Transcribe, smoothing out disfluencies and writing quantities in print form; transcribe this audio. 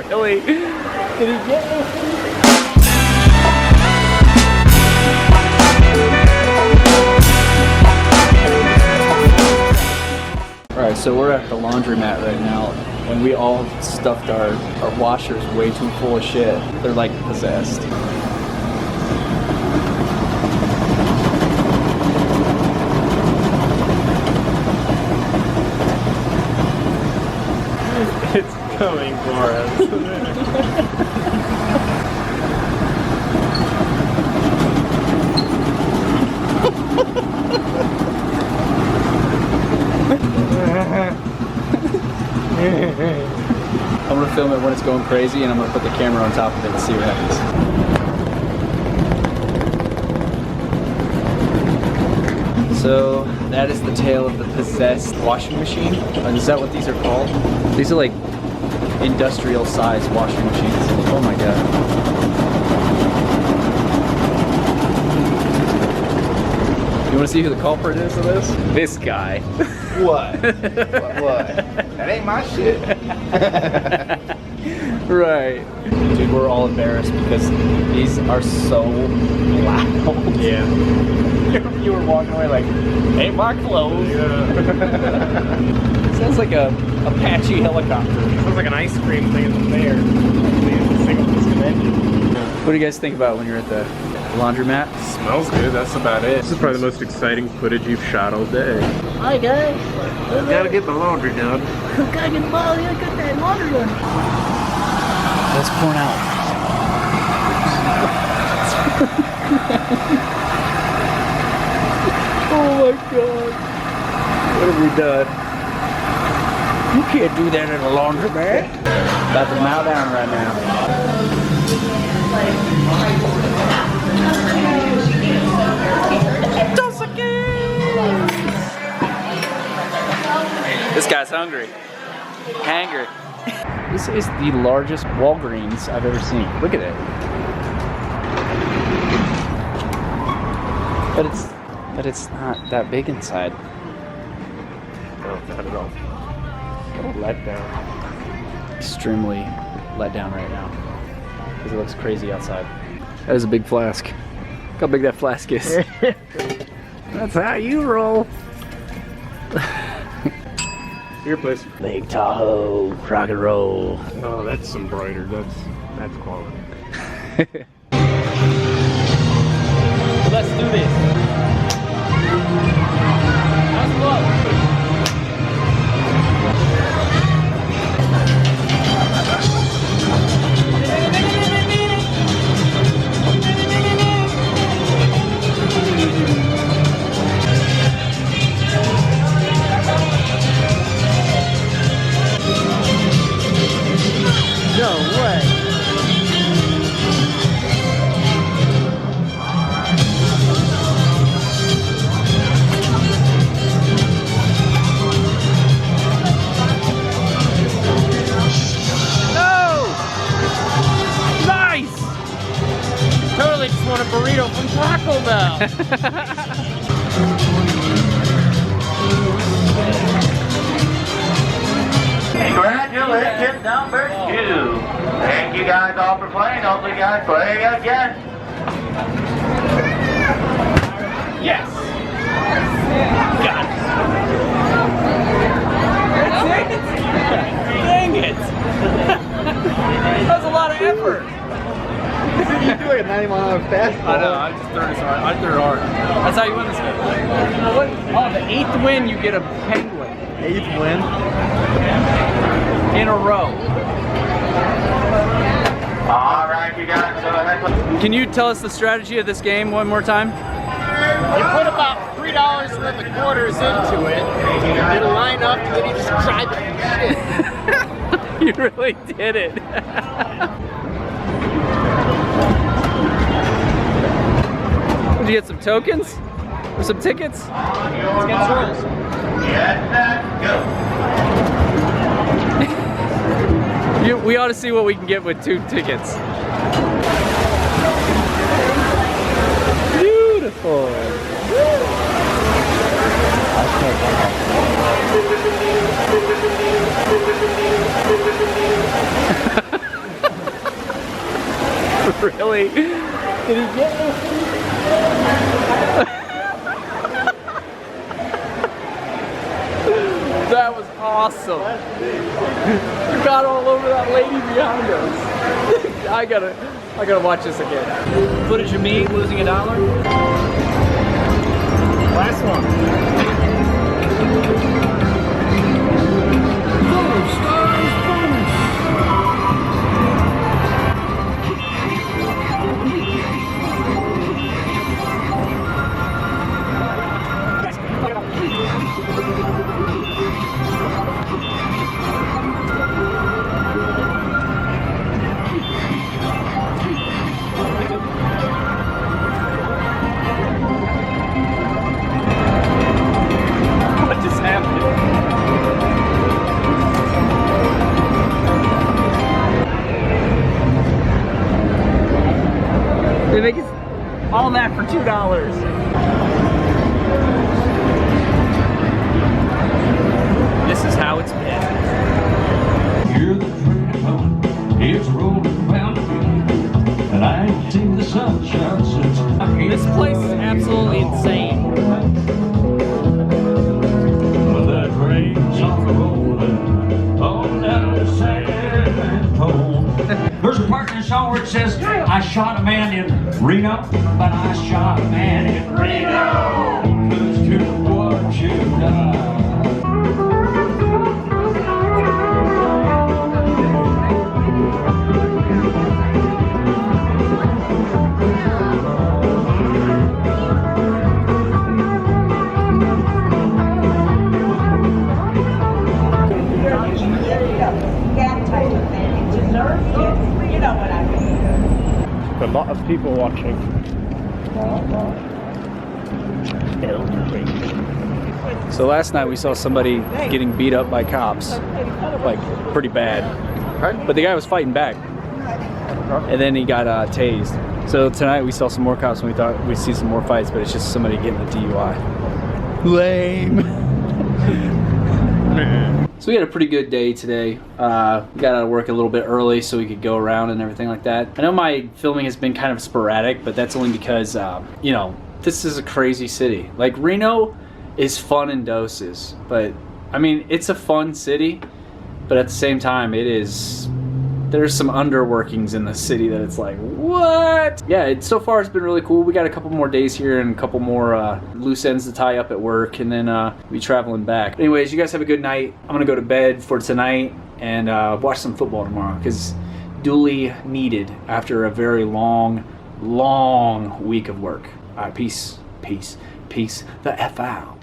Really? Did he get me? Alright, so we're at the laundromat right now, and we all stuffed our washers way too full of shit. They're like possessed. It's coming for us. I'm gonna film it when it's going crazy, and I'm gonna put the camera on top of it and see what happens. So that is the tale of the possessed washing machine. Is that what these are called? These are like industrial size washing machines. Oh my god. You want to see who the culprit is of this? This guy. What? What? That ain't my shit. Right. Dude, we're all embarrassed because these are so loud. Yeah. You were walking away like, hey, my clothes. Yeah. Sounds like a Apache helicopter. Sounds like an ice cream thing in the fair. What do you guys think about when you're at the laundromat? Smells good, that's about it. This is probably the most exciting footage you've shot all day. Hi guys. Gotta get the laundry done. Gotta get the ball, yeah, get that laundry done. Let's pour out. Oh my god. What have we done? You can't do that in a laundromat. About to mow down right now. This guy's hungry. Hangry. This is the largest Walgreens I've ever seen. Look at it. But it's not that big inside. No, not at all. What a letdown. Extremely let down right now. Because it looks crazy outside. That is a big flask. Look how big that flask is. That's how you roll. Here, please. Lake Tahoe, rock and roll. Oh, that's embroidered. That's quality. Let's do this. Let's go. No way. Totally just want a burrito from Taco Bell. Congratulations, number 2. Thank you guys all for playing. Hopefully you guys play again. Yes. Got it. Dang it. That was a lot of effort. You do like a 90-mile-an-hour fastball. I know, I just threw it hard. I threw it hard. That's how you win this game. What? Oh, the 8th win, you get a penguin. 8th win? In a row. Alright, you guys, so Can you tell us the strategy of this game one more time? You put about $3 worth of quarters into it, it'll line up, and then you just drive it. You really did it. Did you get some tokens? Or some tickets? Let's get trolls. We ought to see what we can get with 2 tickets. Beautiful. Really? Did he get me? That was awesome. You got all over that lady behind us. I gotta watch this again. Footage of me losing $1. Last one. What just happened? They make us all that for $2. This is how it's been. Hear the train coming, it's rolling round the bend, and I ain't seen the sunshine since I came. This place is absolutely insane. When the train's on the rolling, on down the San Antonio. There's a part in the song where it says, I shot a man in Reno, but I shot a man in Reno. 'Cause to watch him die. A lot of people watching. So last night we saw somebody getting beat up by cops, like pretty bad. But the guy was fighting back, and then he got tased. So tonight we saw some more cops, and we thought we'd see some more fights, but it's just somebody getting a DUI. Lame. So we had a pretty good day today. We got out of work a little bit early so we could go around and everything like that. I know my filming has been kind of sporadic, but that's only because, you know, this is a crazy city. Like, Reno is fun in doses, but, I mean, it's a fun city, but at the same time, there's some underworkings in the city that it's like, what? Yeah, so far it's been really cool. We got a couple more days here and a couple more loose ends to tie up at work, and then we'll be traveling back. But anyways, you guys have a good night. I'm gonna go to bed for tonight and watch some football tomorrow, because duly needed after a very long week of work. All right, peace, peace, peace the F out.